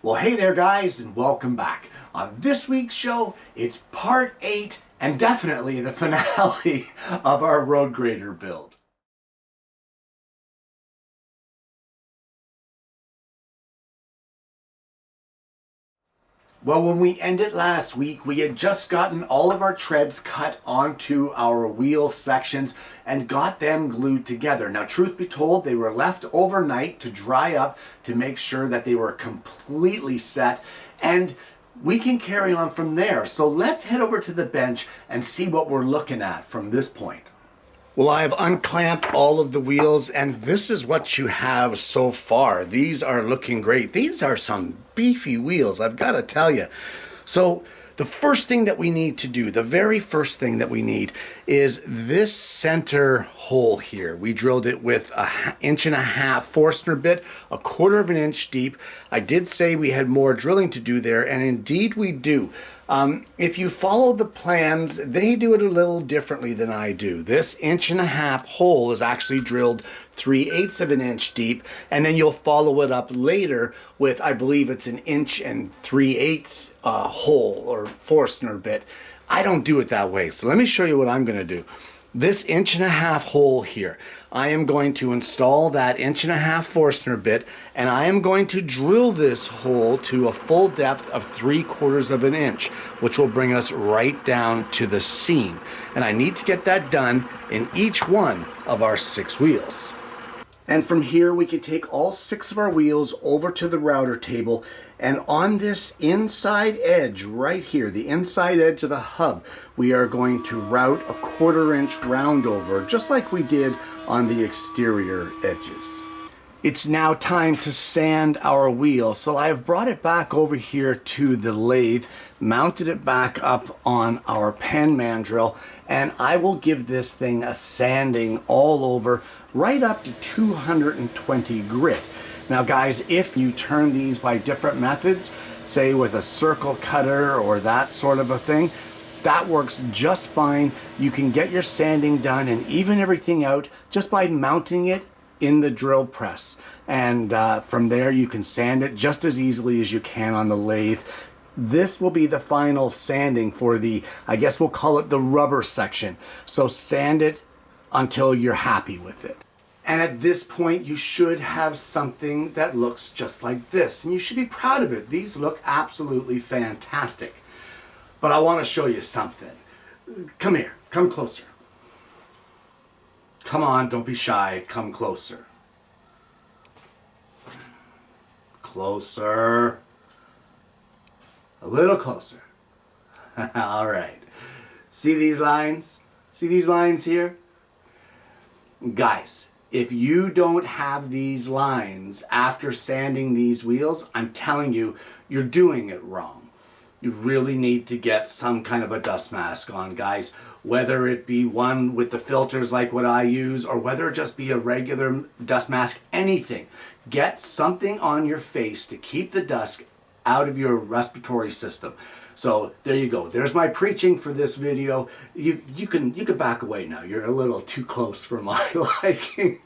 Well, hey there guys, and welcome back. On this week's show, it's part 8 and definitely the finale of our road grader build. Well, when we ended last week, we had just gotten all of our treads cut onto our wheel sections and got them glued together. Now, truth be told, they were left overnight to dry up to make sure that they were completely set, and we can carry on from there. So let's head over to the bench and see what we're looking at from this point. Well, I have unclamped all of the wheels, and this is what you have so far. These are looking great. These are some beefy wheels, I've got to tell you. So the first thing that we need to do, the very first thing that we need, is this center hole here. We drilled it with an 1.5 inch Forstner bit, 1/4 inch deep. I did say we had more drilling to do there, and indeed we do. If you follow the plans, they do it a little differently than I do. This 1.5 inch hole is actually drilled 3/8 of an inch deep, and then you'll follow it up later with, I believe it's an 1 3/8 hole or Forstner bit. I don't do it that way, so let me show you what I'm going to do. This 1.5 inch hole here, I am going to install that 1.5 inch Forstner bit, and I am going to drill this hole to a full depth of 3/4 of an inch, which will bring us right down to the seam. And I need to get that done in each one of our 6 wheels. And from here we can take all 6 of our wheels over to the router table, and on this inside edge right here, the inside edge of the hub, we are going to route a 1/4 inch round over, just like we did on the exterior edges. It's now time to sand our wheel, so I've brought it back over here to the lathe, mounted it back up on our pen mandrel, and I will give this thing a sanding all over right up to 220 grit. Now guys, if you turn these by different methods, say with a circle cutter or that sort of a thing, that works just fine. You can get your sanding done and even everything out just by mounting it in the drill press. And from there you can sand it just as easily as you can on the lathe. This will be the final sanding for the, I guess we'll call it the rubber section. So sand it until you're happy with it. And at this point you should have something that looks just like this, and you should be proud of it. These look absolutely fantastic. But I want to show you something. Come here, come closer. Come on, don't be shy, come closer. Closer. A little closer. All right. See these lines? See these lines here? Guys, if you don't have these lines after sanding these wheels, I'm telling you, you're doing it wrong. You really need to get some kind of a dust mask on, guys. Whether it be one with the filters like what I use, or whether it just be a regular dust mask, anything. Get something on your face to keep the dust out of your respiratory system. So there you go. There's my preaching for this video. You can back away now. You're a little too close for my liking.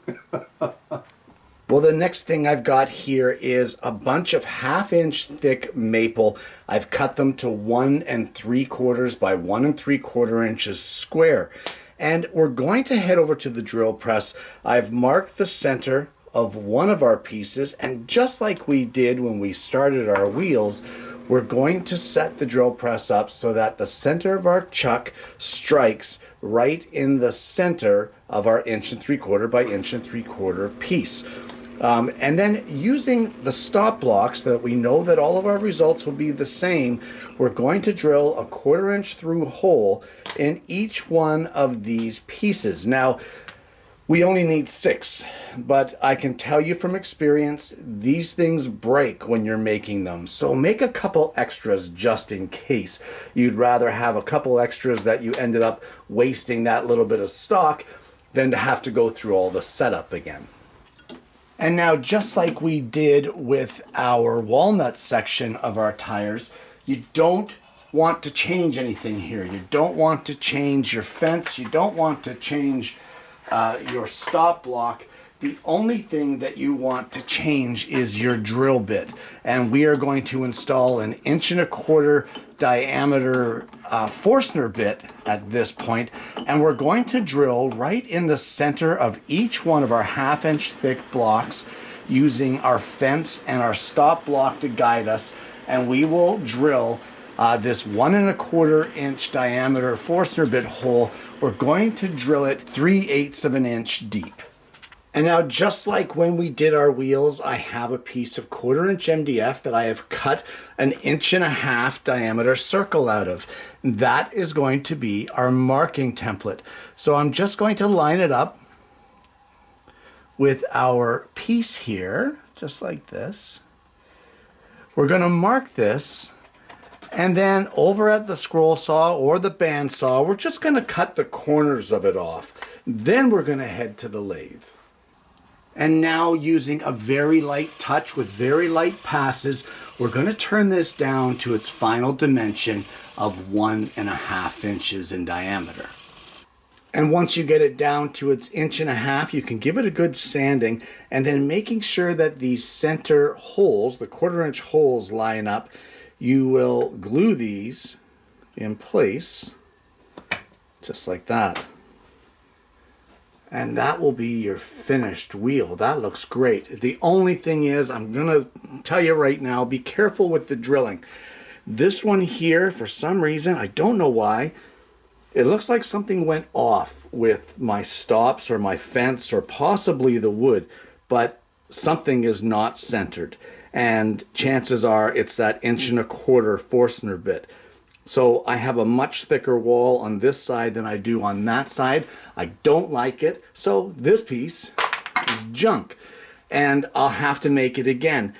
Well, the next thing I've got here is a bunch of 1/2 inch thick maple. I've cut them to 1 3/4 by 1 3/4 inches square. And we're going to head over to the drill press. I've marked the center of one of our pieces, and just like we did when we started our wheels, we're going to set the drill press up so that the center of our chuck strikes right in the center of our 1 3/4 by 1 3/4 piece. And then using the stop blocks so that we know that all of our results will be the same, we're going to drill a 1/4 inch through hole in each one of these pieces. Now, we only need 6, but I can tell you from experience, these things break when you're making them. So make a couple extras just in case. You'd rather have a couple extras that you ended up wasting that little bit of stock than to have to go through all the setup again. And now, just like we did with our walnut section of our tires, you don't want to change anything here. You don't want to change your fence. You don't want to change your stop block. The only thing that you want to change is your drill bit. And we are going to install an 1.25 inch diameter Forstner bit at this point. And we're going to drill right in the center of each one of our 1/2 inch thick blocks using our fence and our stop block to guide us. And we will drill this 1.25 inch diameter Forstner bit hole. We're going to drill it 3/8 of an inch deep. And now, just like when we did our wheels, I have a piece of 1/4 inch MDF that I have cut an 1.5 inch diameter circle out of. That is going to be our marking template. So I'm just going to line it up with our piece here, just like this. We're going to mark this, and then over at the scroll saw or the band saw, we're just going to cut the corners of it off. Then we're going to head to the lathe. And now, using a very light touch with very light passes, we're going to turn this down to its final dimension of 1.5 inches in diameter. And once you get it down to its 1.5 inches, you can give it a good sanding, and then making sure that the center holes, the 1/4 inch holes, line up, you will glue these in place just like that. And that will be your finished wheel. That looks great. The only thing is, I'm gonna tell you right now, be careful with the drilling. This one here, for some reason, I don't know why, it looks like something went off with my stops or my fence or possibly the wood, but something is not centered. And chances are it's that 1.25 inch Forstner bit. So I have a much thicker wall on this side than I do on that side. I don't like it, so this piece is junk. And I'll have to make it again.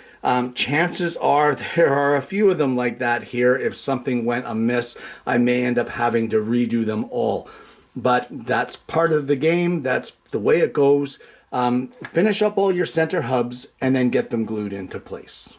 Chances are there are a few of them like that here. If something went amiss, I may end up having to redo them all. But that's part of the game. That's the way it goes. Finish up all your center hubs and then get them glued into place.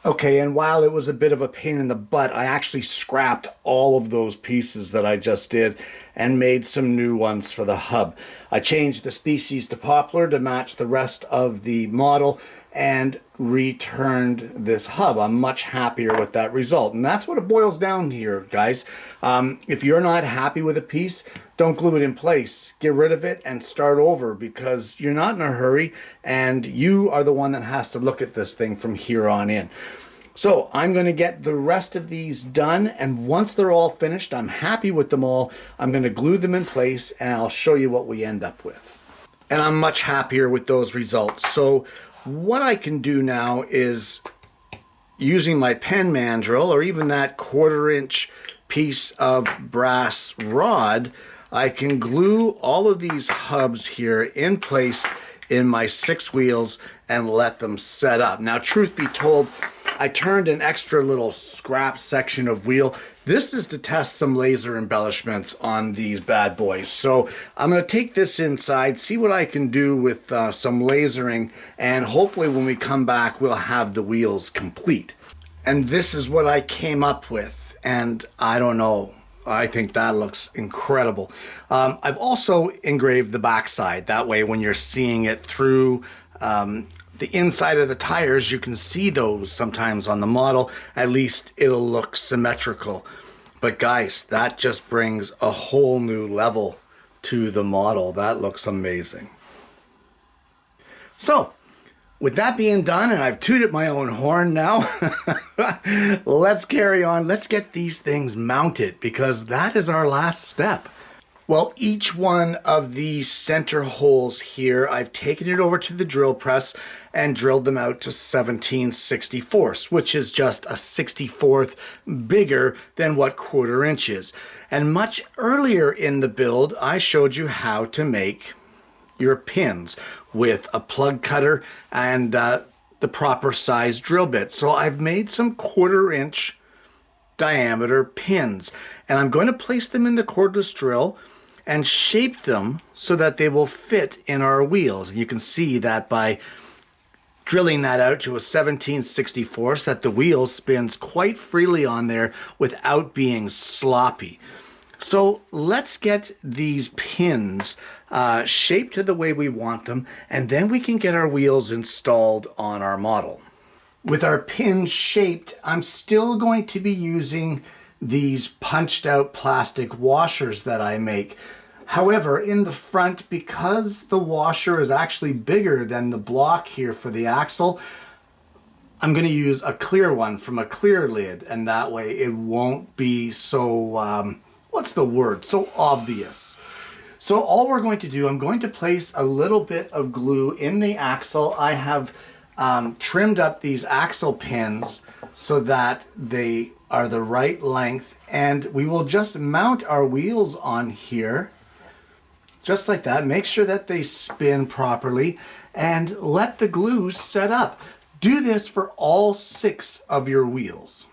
Okay, and while it was a bit of a pain in the butt, I actually scrapped all of those pieces that I just did and made some new ones for the hub. I changed the species to poplar to match the rest of the model and returned this hub. I'm much happier with that result. And that's what it boils down here, guys. If you're not happy with a piece, don't glue it in place. Get rid of it and start over, because you're not in a hurry and you are the one that has to look at this thing from here on in. So I'm going to get the rest of these done, and once they're all finished, I'm happy with them all, I'm going to glue them in place and I'll show you what we end up with. And I'm much happier with those results. So what I can do now is, using my pen mandrel or even that 1/4 inch piece of brass rod, I can glue all of these hubs here in place in my 6 wheels and let them set up. Now, truth be told, I turned an extra little scrap section of wheel. This is to test some laser embellishments on these bad boys. So I'm going to take this inside, see what I can do with some lasering, and hopefully when we come back, we'll have the wheels complete. And this is what I came up with, and I don't know, I think that looks incredible. I've also engraved the backside. That way, when you're seeing it through the inside of the tires, you can see those sometimes on the model. At least it'll look symmetrical. But guys, that just brings a whole new level to the model. That looks amazing. So, with that being done, and I've tooted my own horn now, let's carry on. Let's get these things mounted, because that is our last step. Well, each one of these center holes here, I've taken it over to the drill press and drilled them out to 17/64, which is just a 64th bigger than what 1/4 inch is. And much earlier in the build, I showed you how to make your pins with a plug cutter and the proper size drill bit. So I've made some 1/4 inch diameter pins, and I'm going to place them in the cordless drill and shape them so that they will fit in our wheels. And you can see that by drilling that out to a 17/64, that the wheel spins quite freely on there without being sloppy. So let's get these pins shaped to the way we want them, and then we can get our wheels installed on our model. With our pins shaped, I'm still going to be using these punched out plastic washers that I make. However, in the front, because the washer is actually bigger than the block here for the axle, I'm going to use a clear one from a clear lid, and that way it won't be so, what's the word, so obvious. So all we're going to do, I'm going to place a little bit of glue in the axle. I have trimmed up these axle pins so that they are the right length, and we will just mount our wheels on here just like that. Make sure that they spin properly and let the glue set up. Do this for all 6 of your wheels.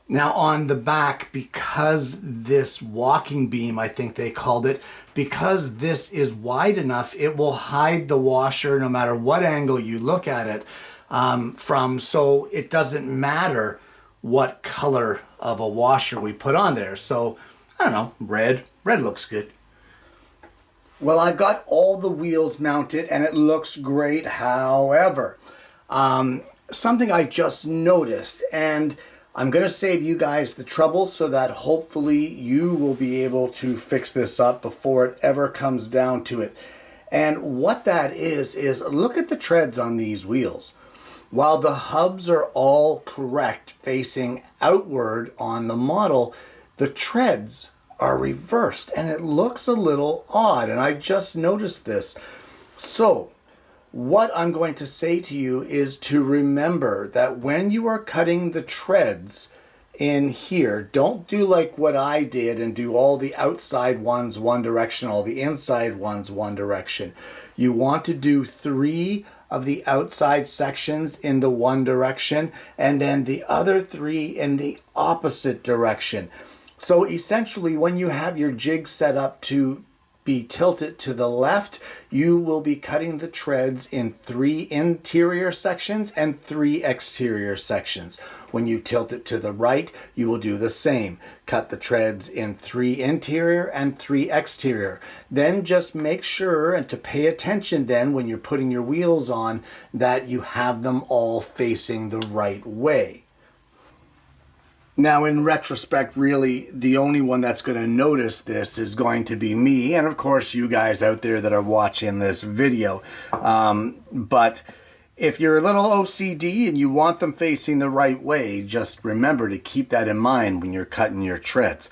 Now on the back, because this walking beam, I think they called it, because this is wide enough, it will hide the washer no matter what angle you look at it from, so it doesn't matter what color of a washer we put on there. So, I don't know, red looks good. Well, I've got all the wheels mounted and it looks great. However, something I just noticed, and I'm going to save you guys the trouble so that hopefully you will be able to fix this up before it ever comes down to it. And what that is look at the treads on these wheels. While the hubs are all correct facing outward on the model, the treads are reversed and it looks a little odd, and I just noticed this. So what I'm going to say to you is to remember that when you are cutting the treads in here, don't do like what I did and do all the outside ones one direction, all the inside ones one direction. You want to do 3 of the outside sections in the one direction and then the other 3 in the opposite direction. So essentially, when you have your jig set up to be tilted to the left, you will be cutting the treads in 3 interior sections and 3 exterior sections. When you tilt it to the right, you will do the same. Cut the treads in 3 interior and 3 exterior. Then just make sure and to pay attention then when you're putting your wheels on that you have them all facing the right way. Now, in retrospect, really, the only one that's going to notice this is going to be me, and of course, you guys out there that are watching this video. But if you're a little OCD and you want them facing the right way, just remember to keep that in mind when you're cutting your treads.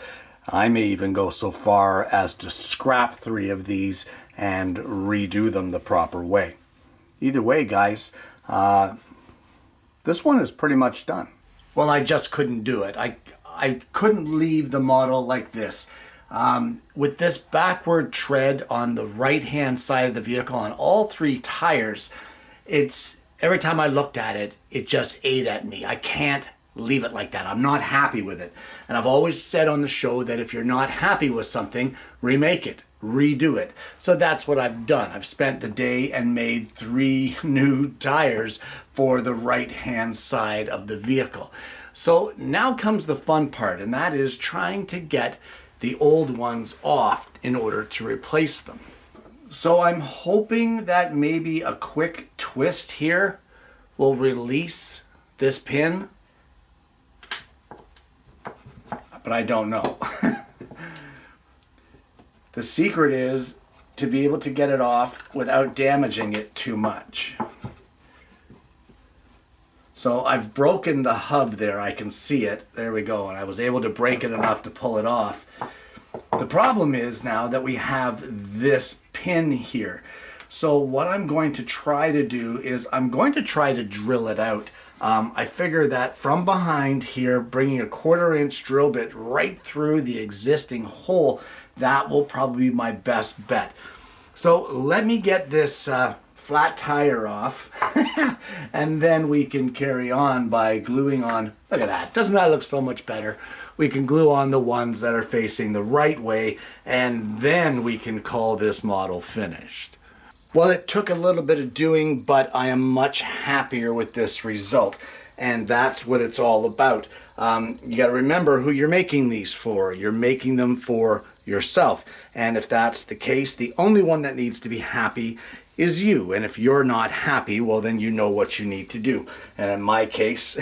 I may even go so far as to scrap 3 of these and redo them the proper way. Either way, guys, this one is pretty much done. Well, I just couldn't do it. I couldn't leave the model like this. With this backward tread on the right-hand side of the vehicle on all 3 tires, every time I looked at it, it just ate at me. I can't leave it like that. I'm not happy with it. And I've always said on the show that if you're not happy with something, remake it, redo it. So that's what I've done. I've spent the day and made 3 new tires for the right-hand side of the vehicle. So now comes the fun part, and that is trying to get the old ones off in order to replace them. So I'm hoping that maybe a quick twist here will release this pin, but I don't know. The secret is to be able to get it off without damaging it too much. So I've broken the hub there, I can see it. There we go, and I was able to break it enough to pull it off. The problem is now that we have this pin here. So what I'm going to try to do is I'm going to try to drill it out. I figure that from behind here, bringing a 1/4 inch drill bit right through the existing hole, that will probably be my best bet. So let me get this flat tire off and then we can carry on by gluing on. Look at that. Doesn't that look so much better? We can glue on the ones that are facing the right way, and then we can call this model finished. Well, it took a little bit of doing, but I am much happier with this result, and that's what it's all about. You got to remember who you're making these for. You're making them for yourself. And if that's the case, the only one that needs to be happy is you. And if you're not happy, well, then you know what you need to do. And in my case,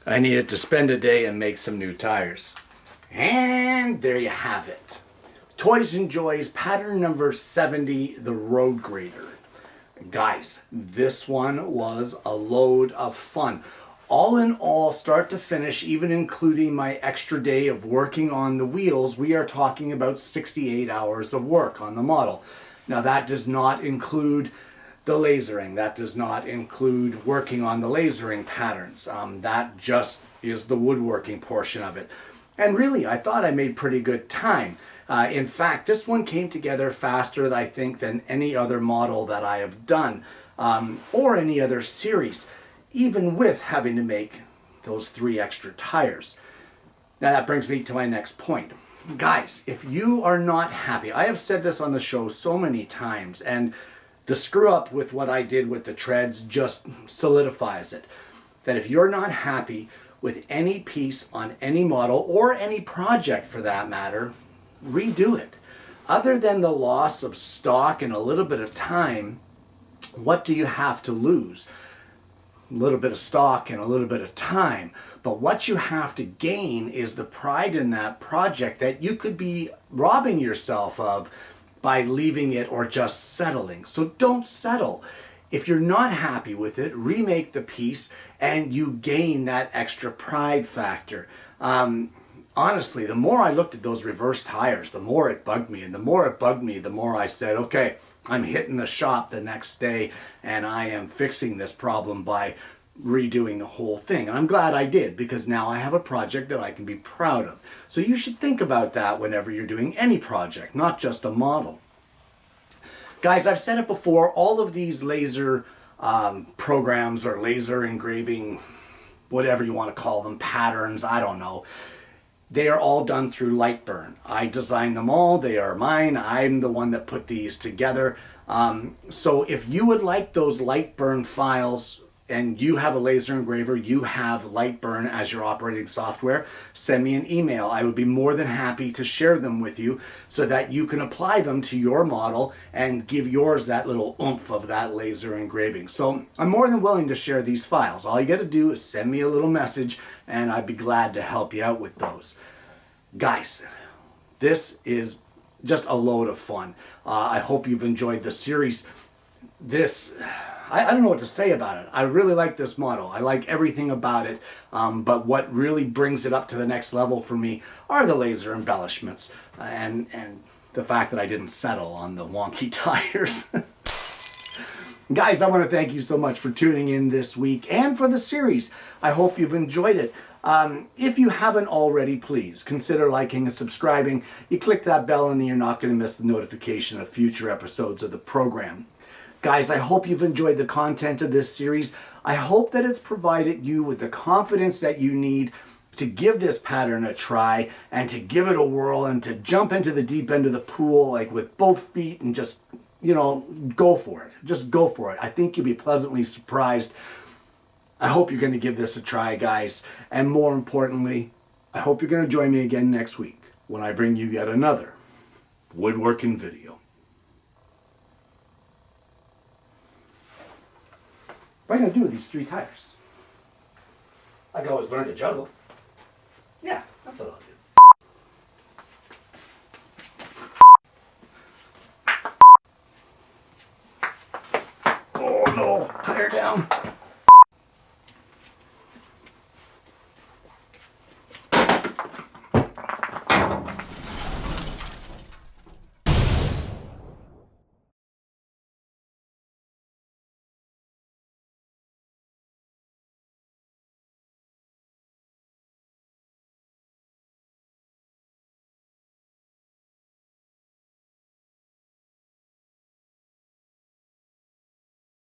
I needed to spend a day and make some new tires. And there you have it. Toys and Joys, pattern number 70, the Road Grader. Guys, this one was a load of fun. All in all, start to finish, even including my extra day of working on the wheels, we are talking about 68 hours of work on the model. Now that does not include the lasering. That does not include working on the lasering patterns. That just is the woodworking portion of it. And really, I thought I made pretty good time. In fact, this one came together faster, I think, than any other model that I have done, or any other series, even with having to make those 3 extra tires. Now that brings me to my next point. Guys, if you are not happy, I have said this on the show so many times, and the screw up with what I did with the treads just solidifies it, that if you're not happy with any piece on any model, or any project for that matter, redo it. Other than the loss of stock and a little bit of time, what do you have to lose? A little bit of stock and a little bit of time. But what you have to gain is the pride in that project that you could be robbing yourself of by leaving it or just settling. So don't settle. If you're not happy with it, remake the piece and you gain that extra pride factor. Honestly, the more I looked at those reverse tires, the more it bugged me. And the more it bugged me, the more I said, okay, I'm hitting the shop the next day and I am fixing this problem by redoing the whole thing. And I'm glad I did, because now I have a project that I can be proud of. So you should think about that whenever you're doing any project, not just a model. Guys, I've said it before, all of these laser programs or laser engraving, whatever you want to call them, patterns, I don't know. They are all done through Lightburn. I designed them all. They are mine. I'm the one that put these together. So if you would like those Lightburn files and you have a laser engraver, you have Lightburn as your operating software, send me an email. I would be more than happy to share them with you so that you can apply them to your model and give yours that little oomph of that laser engraving. So I'm more than willing to share these files. All you got to do is send me a little message and I'd be glad to help you out with those. Guys, this is just a load of fun. I hope you've enjoyed the series. I don't know what to say about it. I really like this model. I like everything about it. But what really brings it up to the next level for me are the laser embellishments and the fact that I didn't settle on the wonky tires. Guys, I want to thank you so much for tuning in this week and for the series. I hope you've enjoyed it. If you haven't already, please consider liking and subscribing. You click that bell and then you're not going to miss the notification of future episodes of the program. Guys, I hope you've enjoyed the content of this series. I hope that it's provided you with the confidence that you need to give this pattern a try and to give it a whirl and to jump into the deep end of the pool like with both feet and just, go for it. Just go for it. I think you'll be pleasantly surprised. I hope you're going to give this a try, guys. And more importantly, I hope you're going to join me again next week when I bring you yet another woodworking video. What am I going to do with these 3 tires? I can always learn to juggle. Yeah, that's what I'll do. Oh no, tire down.